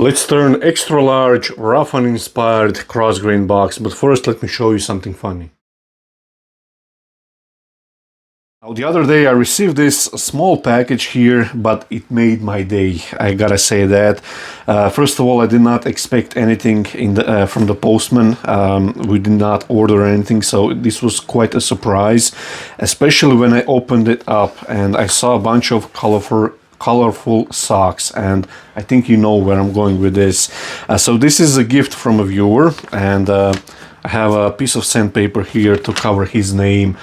Let's turn extra large Raffan inspired cross-grain box, but first let me show you something funny. Now, the other day I received this small package here, but it made my day, I gotta say that. First of all, I did not expect anything from the postman. We did not order anything, so this was quite a surprise, especially when I opened it up and I saw a bunch of colorful socks, and I think you know where I'm going with this. So this is a gift from a viewer, and I have a piece of sandpaper here to cover his name,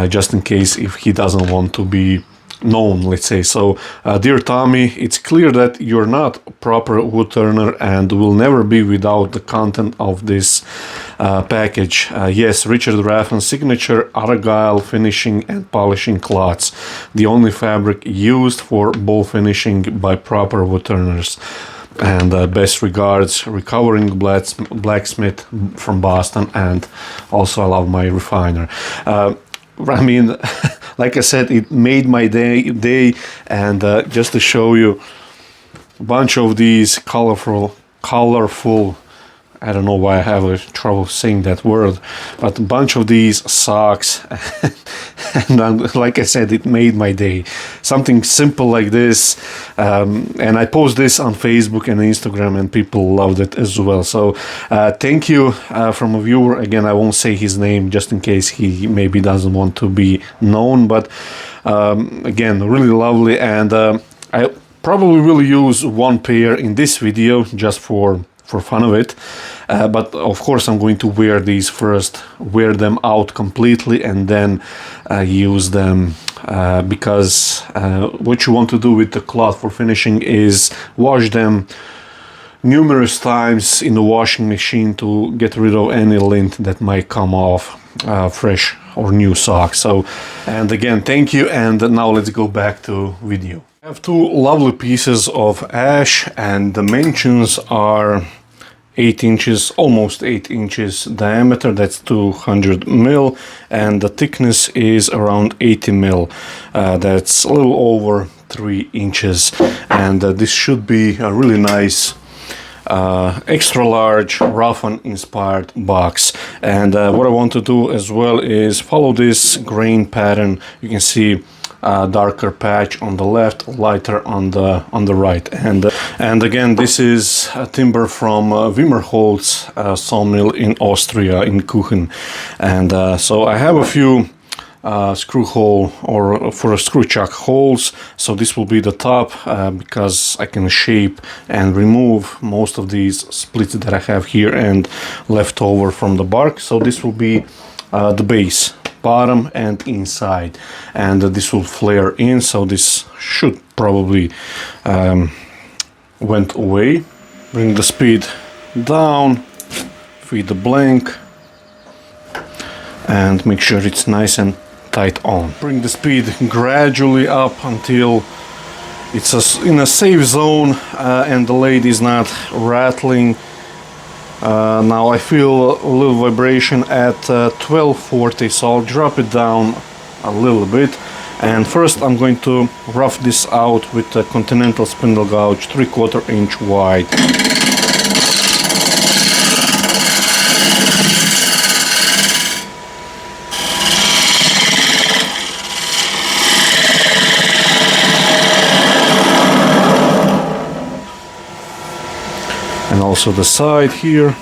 just in case if he doesn't want to be known, let's say. So, dear Tommy, it's clear that you're not a proper wood turner and will never be without the content of this package. Yes, Richard Raffan signature Argyle finishing and polishing cloths, the only fabric used for bowl finishing by proper wood turners. And best regards, recovering blacksmith from Boston, and also I love my refiner. I mean, like I said, it made my day, and just to show you a bunch of these colorful, I don't know why I have trouble saying that word, but a bunch of these socks, and like I said, it made my day. Something simple like this, and I post this on Facebook and Instagram, and people loved it as well. So thank you from a viewer. Again, I won't say his name just in case he maybe doesn't want to be known, but again, really lovely, and I probably will use one pair in this video just for fun of it, but of course I'm going to wear these first, wear them out completely, and then use them, because what you want to do with the cloth for finishing is wash them numerous times in the washing machine to get rid of any lint that might come off fresh or new socks. So, and again, thank you, and now let's go back to video. I have two lovely pieces of ash, and the dimensions are 8 inches, almost 8 inches diameter, that's 200 mil, and the thickness is around 80 mil, that's a little over 3 inches, and this should be a really nice extra large Raffan inspired box. And what I want to do as well is follow this grain pattern. You can see darker patch on the left, lighter on the right, and again, this is a timber from VICMARC sawmill in Austria, in Kuchen. And so I have a few screw hole, or for a screw chuck holes, so this will be the top, because I can shape and remove most of these splits that I have here and left over from the bark. So this will be the base, bottom and inside, and this will flare in, so this should probably went away. Bring the speed down, feed the blank, and make sure it's nice and tight on. Bring the speed gradually up until it's in a safe zone, and the lathe is not rattling. Now I feel a little vibration at 1240, so I'll drop it down a little bit, and first I'm going to rough this out with a Continental spindle gouge 3/4 inch wide. And also the side here.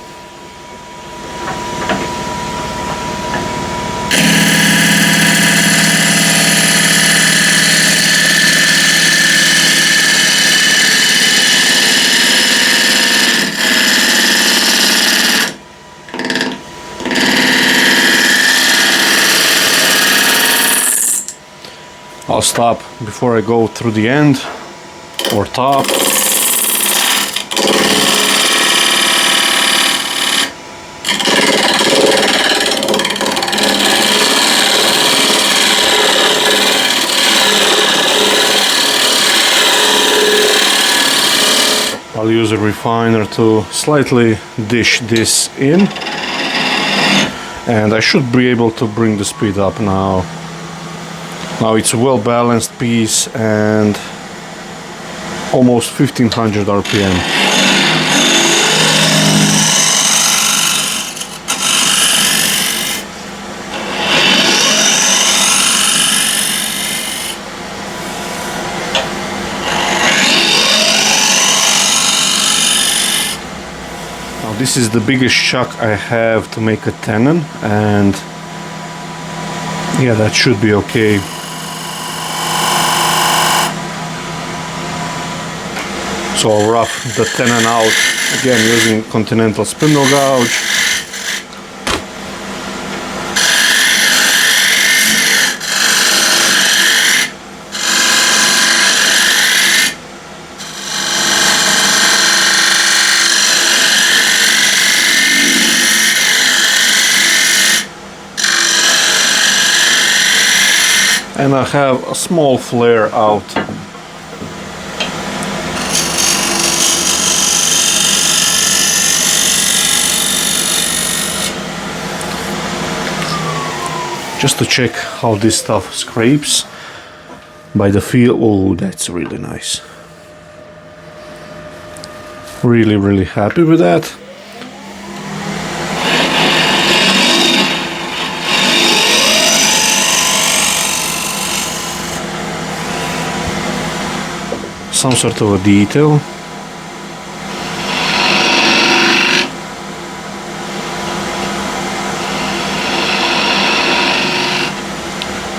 I'll stop before I go through the end or top. I'll use a refiner to slightly dish this in, and I should be able to bring the speed up now. Now it's a well balanced piece and almost 1500 RPM. Now this is the biggest chuck I have to make a tenon, and yeah, that should be okay. So I'll rough the tenon out again using continental spindle gouge. And I have a small flare out. Just to check how this stuff scrapes by the feel. Oh, that's really nice. Really happy with that. Some sort of a detail.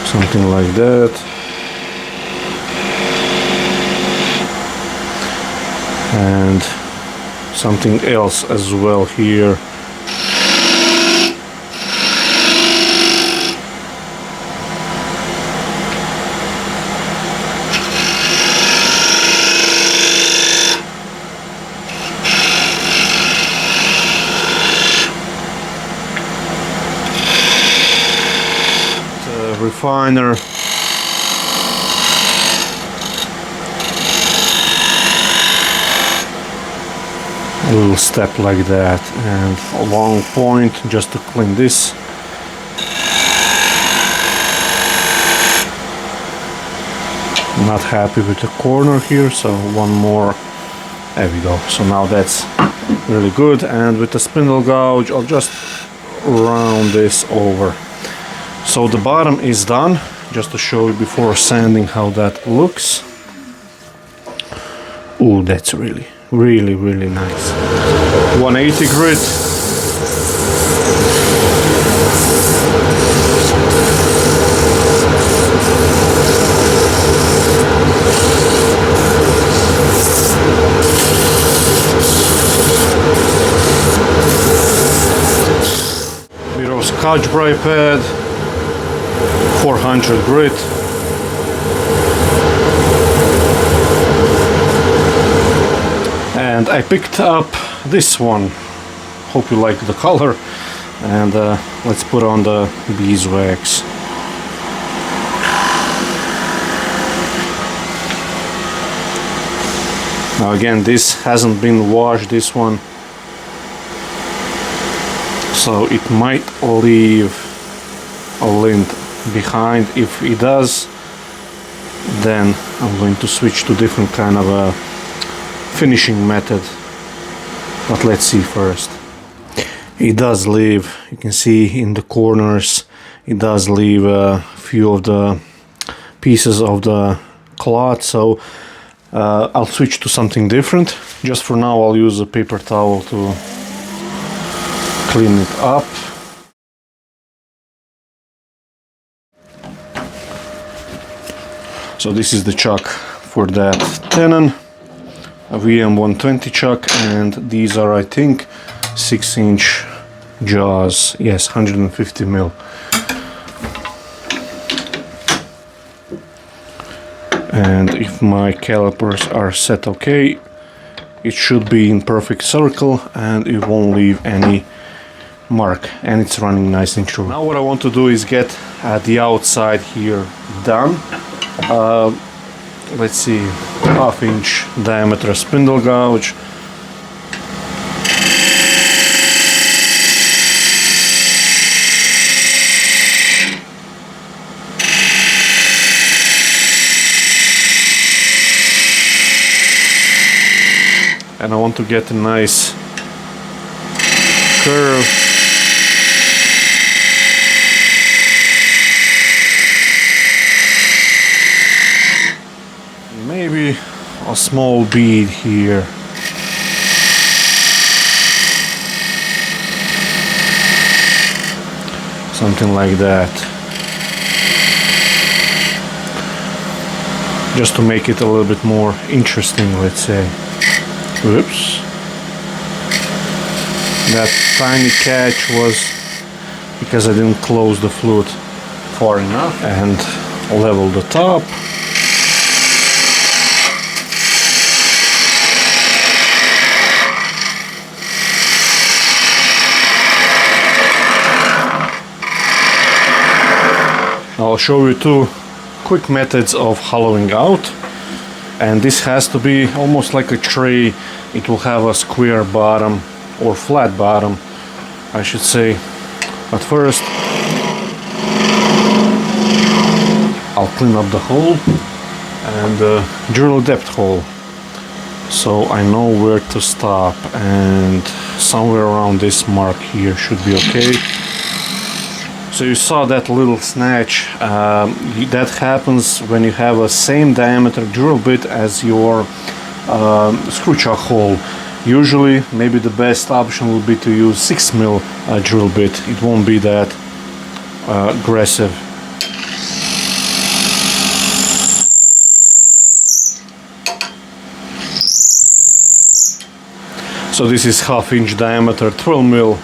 Something like that. And something else as well here. Refiner. A little step like that, and a long point just to clean this. Not happy with the corner here, so one more. There we go. So now that's really good, and with the spindle gouge I'll just round this over. So the bottom is done, just to show you before sanding how that looks. Oh, that's really nice. 180 grit. Bit of Scotch Brite pad. 400 grit. And I picked up this one. Hope you like the color. And let's put on the beeswax. Now again, this hasn't been washed, this one. So it might leave a lint behind. If it does, then I'm going to switch to different kind of a finishing method, but let's see first. It does leave, you can see in the corners, it does leave a few of the pieces of the cloth, so I'll switch to something different. Just for now I'll use a paper towel to clean it up. So this is the chuck for that tenon, a VM120 chuck, and these are, I think, 6-inch jaws. Yes, 150 mil. And if my calipers are set okay, it should be in perfect circle and it won't leave any mark, and it's running nice and true. Now what I want to do is get the outside here done. Let's see, 1/2-inch diameter spindle gouge. And I want to get a nice curve. Maybe a small bead here. something like that, just to make it a little bit more interesting, let's say. Whoops. That tiny catch was because I didn't close the flute far enough. And level the top. I'll show you two quick methods of hollowing out, and this has to be almost like a tray. It will have a square bottom or flat bottom, I should say. But first I'll clean up the hole and drill a depth hole so I know where to stop, and somewhere around this mark here should be okay. So you saw that little snatch, that happens when you have a same diameter drill bit as your screw chuck hole. Usually, maybe the best option would be to use 6mm drill bit. It won't be that aggressive. So this is 1/2 inch diameter, 12mm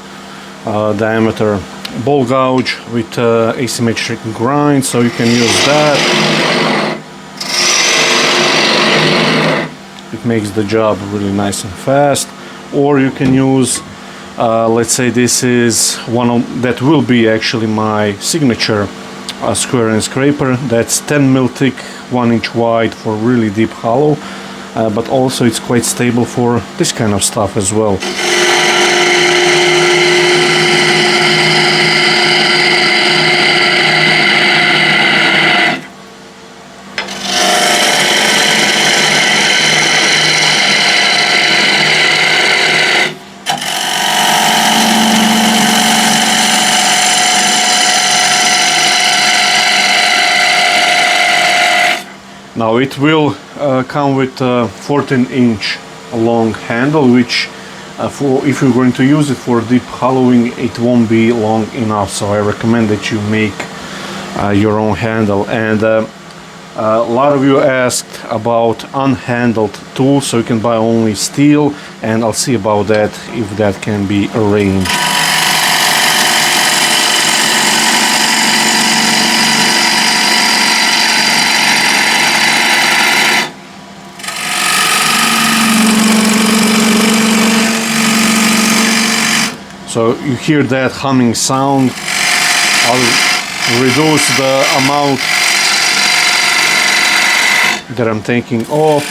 diameter ball gouge with asymmetric grind, so you can use that. It makes the job really nice and fast. Or you can use, let's say this is that will be actually my signature square and scraper. That's 10mm thick, 1 inch wide for really deep hollow, but also it's quite stable for this kind of stuff as well. Now it will come with a 14-inch long handle, which if you're going to use it for deep hollowing, it won't be long enough. So I recommend that you make your own handle. And a lot of you asked about unhandled tools, so you can buy only steel, and I'll see about that if that can be arranged. So you hear that humming sound. I'll reduce the amount that I'm taking off.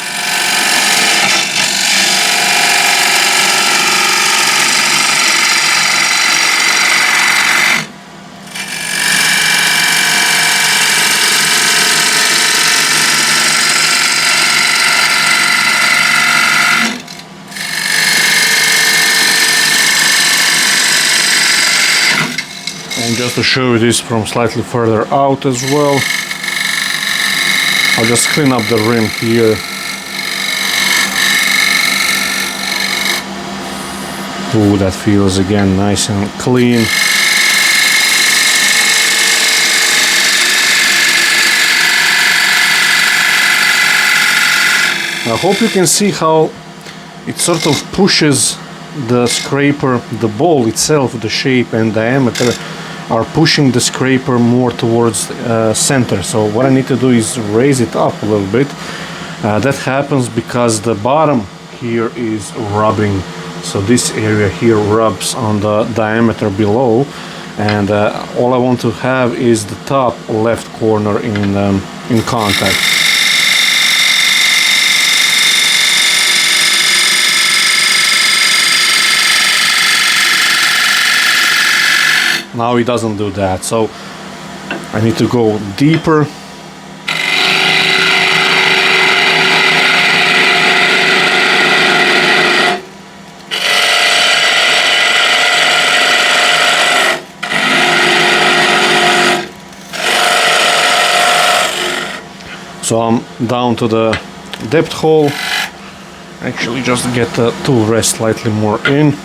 And just to show you this from slightly further out as well, I'll just clean up the rim here. Ooh, that feels again nice and clean. I hope you can see how it sort of pushes the scraper, the ball itself, the shape and diameter are pushing the scraper more towards center. So what I need to do is raise it up a little bit. That happens because the bottom here is rubbing. So this area here rubs on the diameter below, and all I want to have is the top left corner in contact. Now it doesn't do that, so I need to go deeper. So I'm down to the depth hole. Actually, just get the tool rest slightly more in.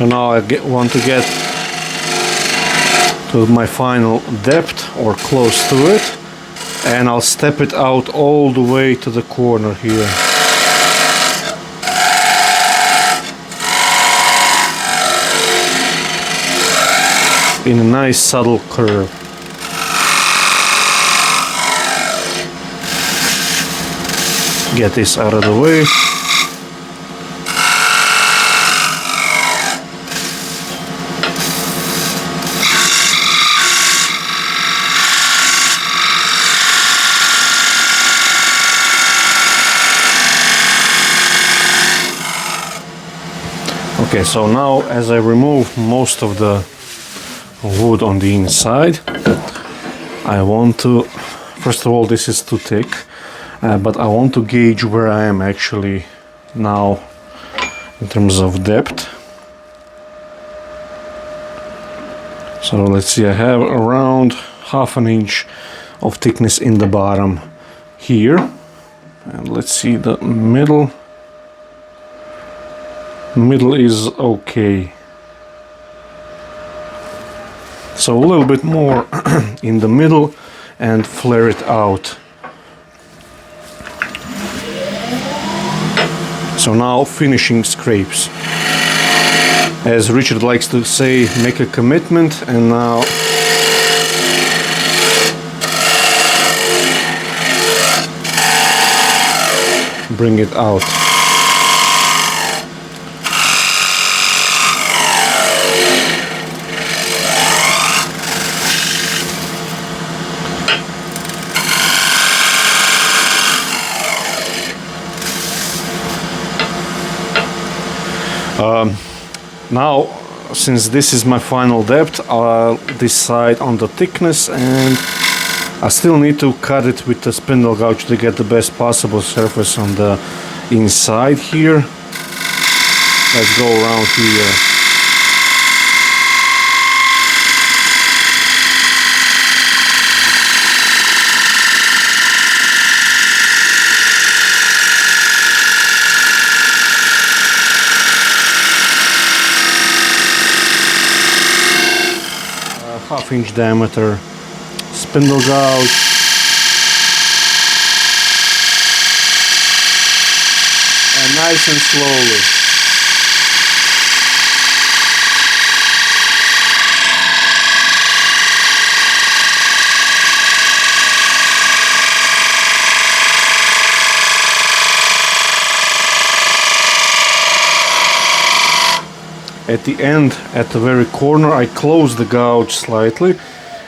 So now I want to get to my final depth or close to it, and I'll step it out all the way to the corner here. In a nice subtle curve. Get this out of the way. Okay, so now as I remove most of the wood on the inside, I want to, first of all, this is too thick, but I want to gauge where I am actually now in terms of depth. So let's see, I have around ½ inch of thickness in the bottom here, and let's see the middle is okay. So a little bit more in the middle and flare it out. So now finishing scrapes. As Richard likes to say, make a commitment, and now bring it out. Now, since this is my final depth, I'll decide on the thickness, and I still need to cut it with the spindle gouge to get the best possible surface on the inside here. Let's go around here. ½ inch diameter spindle gouge, and nice and slowly. At the end, at the very corner, I close the gouge slightly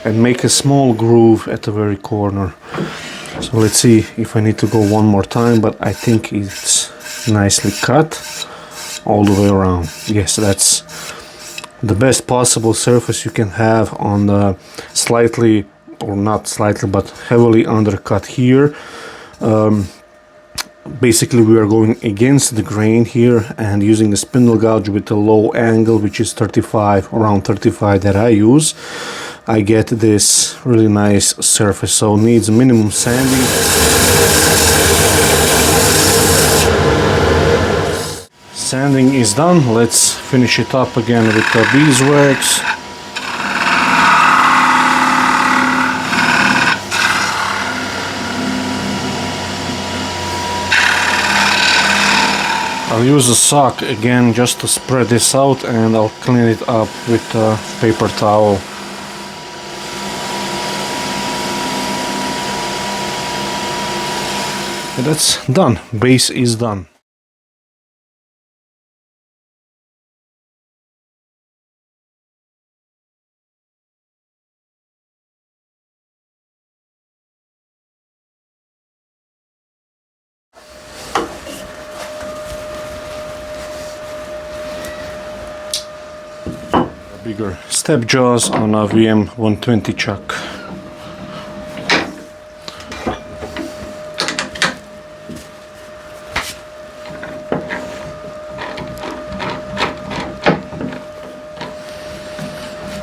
and make a small groove at the very corner. So let's see if I need to go one more time, but I think it's nicely cut all the way around. Yes, that's the best possible surface you can have on the slightly, or not slightly, but heavily undercut here. Basically we are going against the grain here and using the spindle gouge with a low angle, which is 35, around 35 that I use. I get this really nice surface, so needs minimum sanding. Sanding is done. Let's finish it up again with the beeswax. I'll use a sock again just to spread this out, and I'll clean it up with a paper towel. And that's done. Base is done. Bigger step jaws on a VM 120 chuck.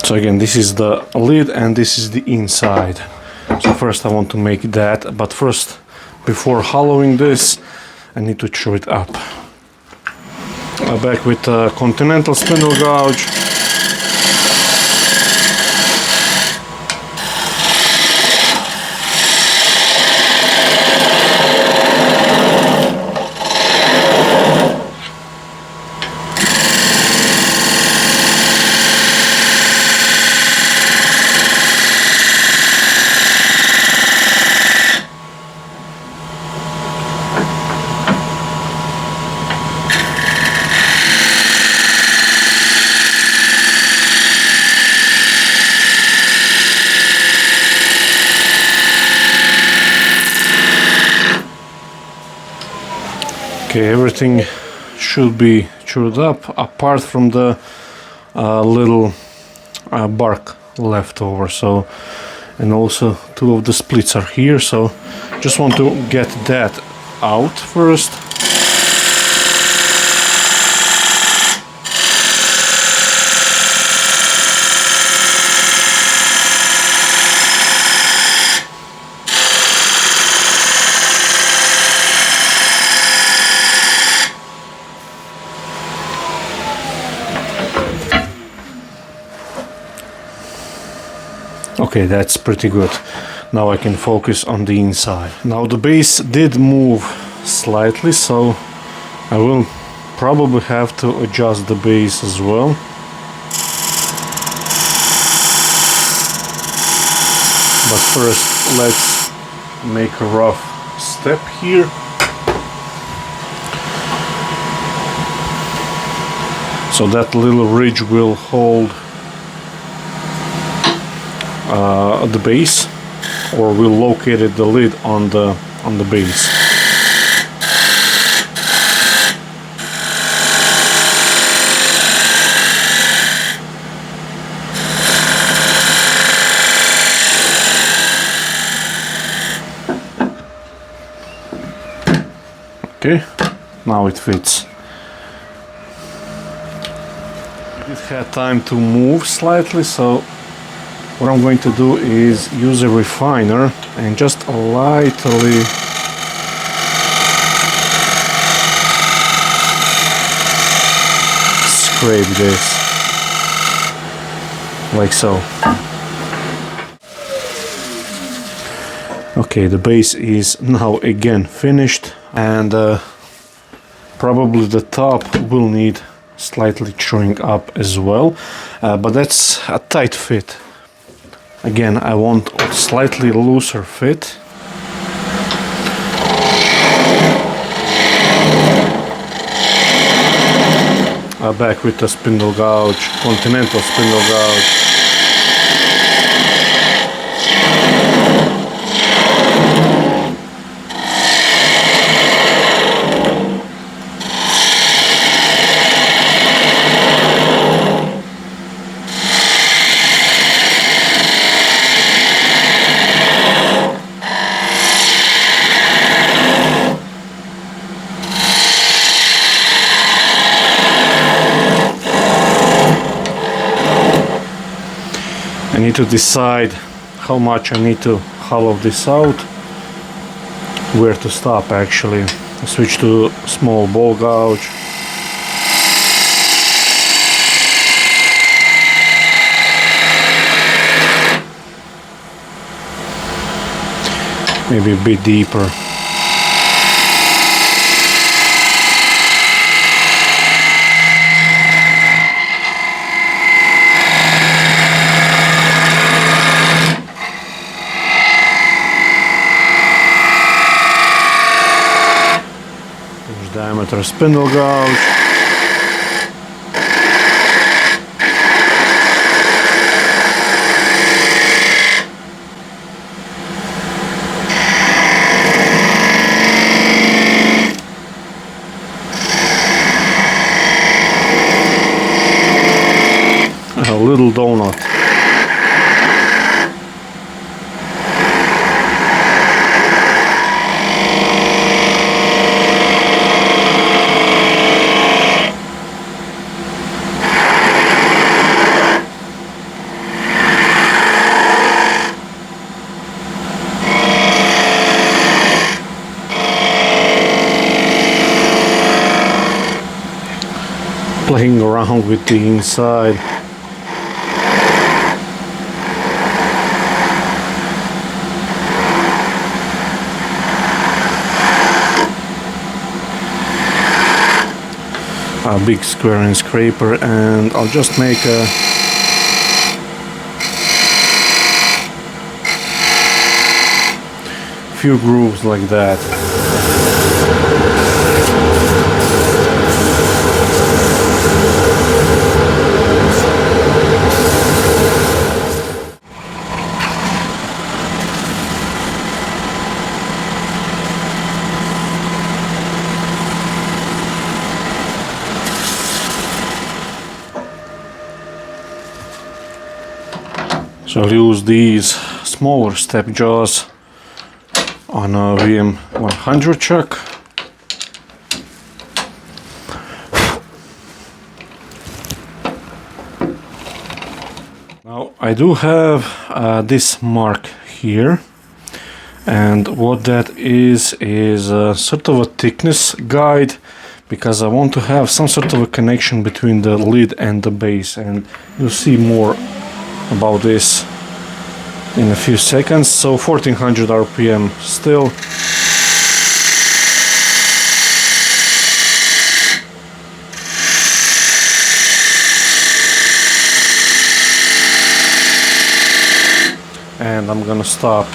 So again, this is the lid and this is the inside. So first I want to make that, but first, before hollowing this, I need to chew it up. Back with a continental spindle gouge. Okay, everything should be chewed up apart from the little bark left over. So, and also two of the splits are here, so just want to get that out first. Okay, that's pretty good. Now I can focus on the inside. Now the base did move slightly, so I will probably have to adjust the base as well. But first let's make a rough step here. So that little ridge will hold the base, or we'll locate the lid on the base. Okay, now it fits. It had time to move slightly, so what I'm going to do is use a refiner and just lightly scrape this, like so. Okay, the base is now again finished, and probably the top will need slightly chewing up as well, but that's a tight fit. Again, I want a slightly looser fit. Back with the spindle gouge, continental spindle gouge. I need to decide how much I need to hollow this out, where to stop actually. I switch to small ball gouge. Maybe a bit deeper. Diameter spindle gouge. A little donut. playing around with the inside. A big square and scraper, and I'll just make a few grooves like that. So I'll use these smaller step jaws on a VM100 chuck. Now I do have this mark here, and what that is a sort of a thickness guide, because I want to have some sort of a connection between the lid and the base, and you'll see more about this in a few seconds. So 1400 RPM still. And I'm gonna stop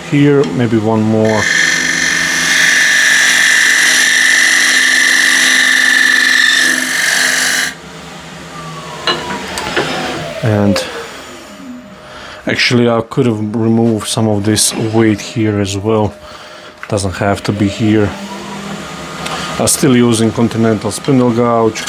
here, maybe one more. And actually I could have removed some of this weight here as well. Doesn't have to be here. I'm still using Continental spindle gouge.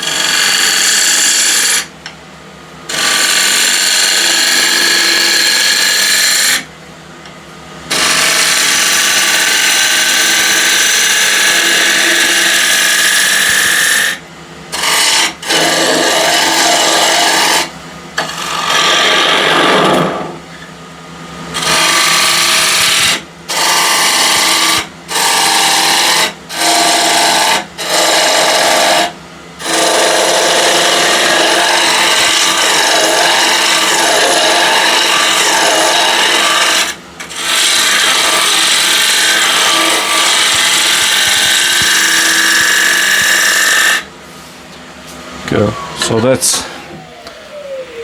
So that's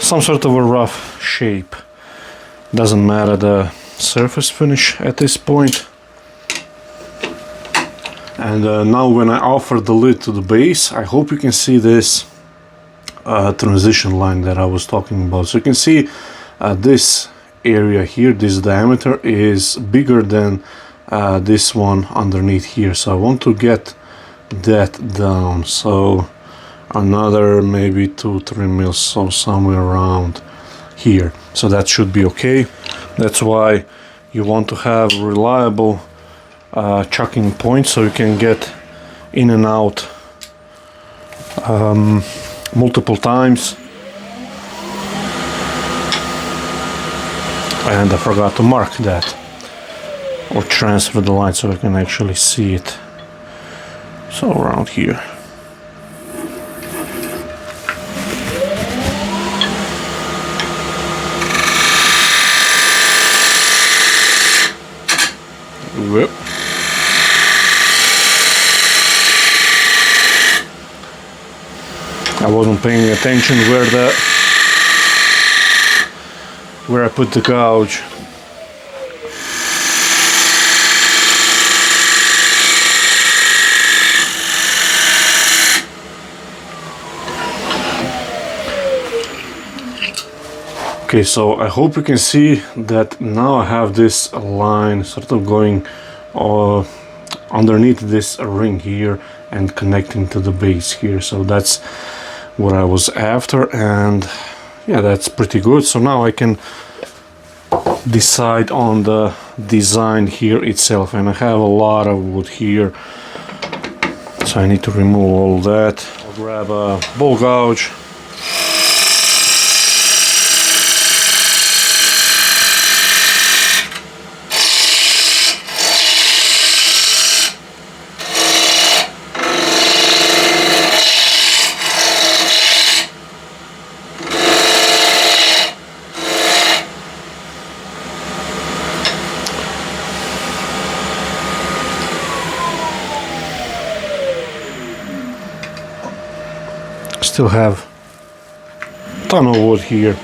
some sort of a rough shape. Doesn't matter the surface finish at this point. And now when I offer the lid to the base, I hope you can see this transition line that I was talking about. So you can see this area here, this diameter is bigger than this one underneath here. So I want to get that down. So another maybe 2-3 mils, so somewhere around here. So that should be okay. That's why you want to have reliable chucking points, so you can get in and out multiple times. And I forgot to mark that or transfer the line so I can actually see it. So around here. Whoop. I wasn't paying attention where I put the gouge. Okay, so I hope you can see that now I have this line sort of going underneath this ring here and connecting to the base here. So that's what I was after, and yeah, that's pretty good. So now I can decide on the design here itself, and I have a lot of wood here, so I need to remove all that. I'll grab a ball gouge. still have a ton of wood here.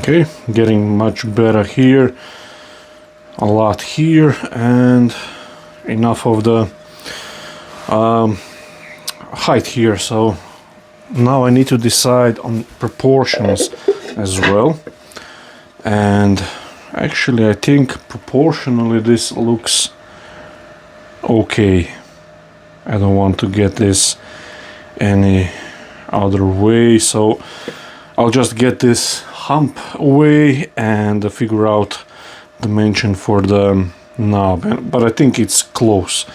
Okay, getting much better here, a lot here, and enough of the height here. So now I need to decide on proportions as well, and actually I think proportionally this looks okay. I don't want to get this any other way, so I'll just get this hump away and figure out dimension for the knob, but I think it's close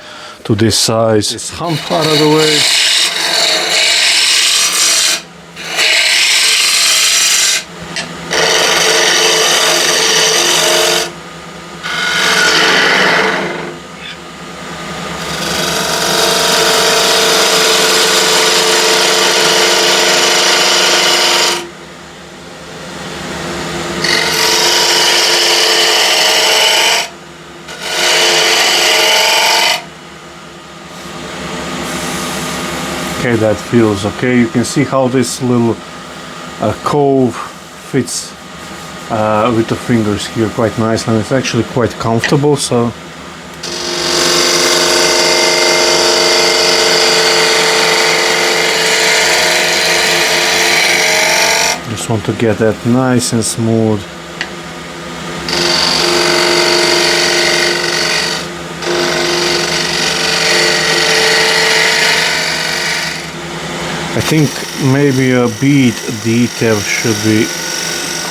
to this size. This hump out of the way. Okay, that feels okay. You can see how this little cove fits with the fingers here quite nicely, and it's actually quite comfortable. So just want to get that nice and smooth. I think maybe a bead detail should be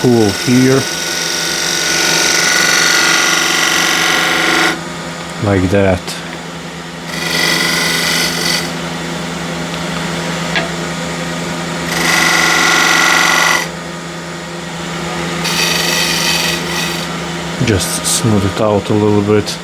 cool here, like that. Just smooth it out a little bit.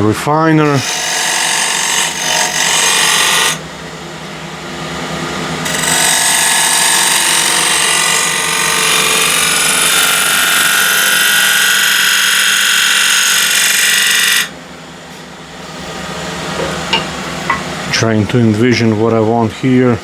Refiner. Trying to envision what I want here.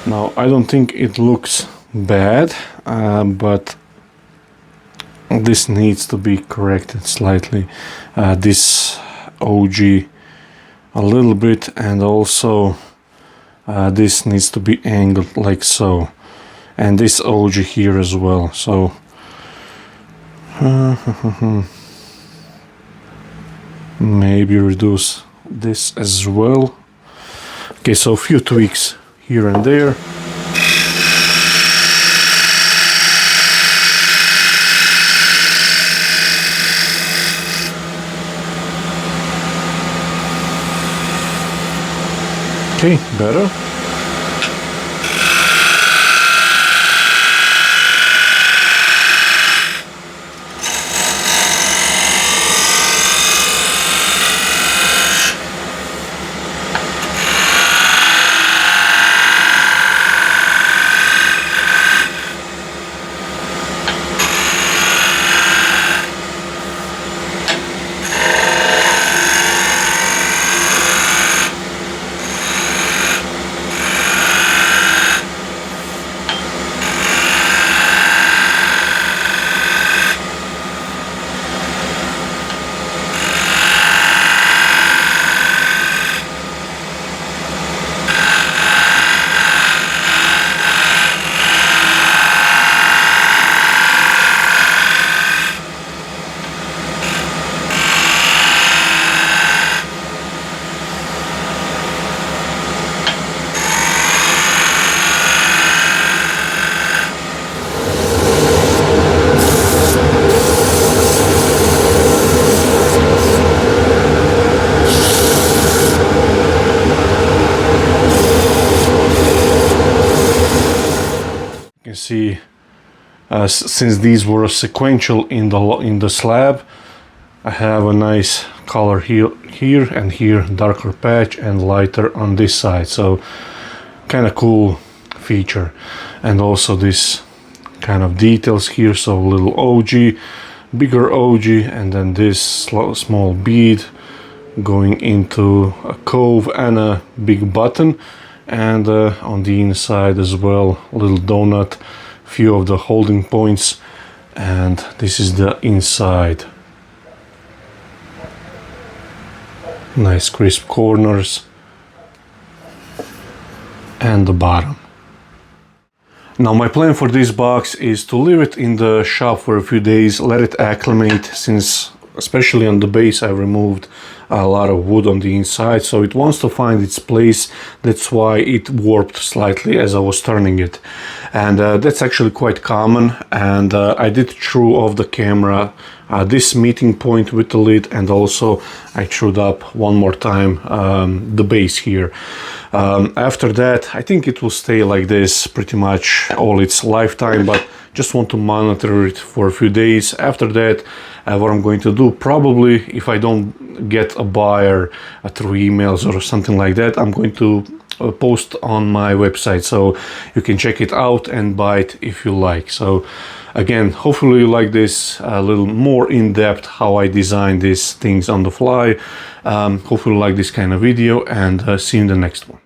Now I don't think it looks bad, but this needs to be corrected slightly. This OG a little bit, and also this needs to be angled like so, and this OG here as well. So Maybe reduce this as well. Okay, so a few tweaks here and there. Okay, better. You can see since these were sequential in the slab, I have a nice color here and here, darker patch and lighter on this side, so kind of cool feature. And also this kind of details here, so little OG, bigger OG, and then this small bead going into a cove and a big button. And on the inside as well, a little donut, few of the holding points, and this is the inside. Nice crisp corners and the bottom. Now my plan for this box is to leave it in the shop for a few days, let it acclimate, since especially on the base I removed a lot of wood on the inside, so it wants to find its place. That's why it warped slightly as I was turning it, and that's actually quite common. And I did true off the camera this meeting point with the lid, and also I trued up one more time the base here. After that I think it will stay like this pretty much all its lifetime, but just want to monitor it for a few days. After that, what I'm going to do, probably if I don't get a buyer through emails or something like that, I'm going to post on my website, so you can check it out and buy it if you like. So again, hopefully you like this a little more in depth how I design these things on the fly. Hopefully you like this kind of video, and see you in the next one.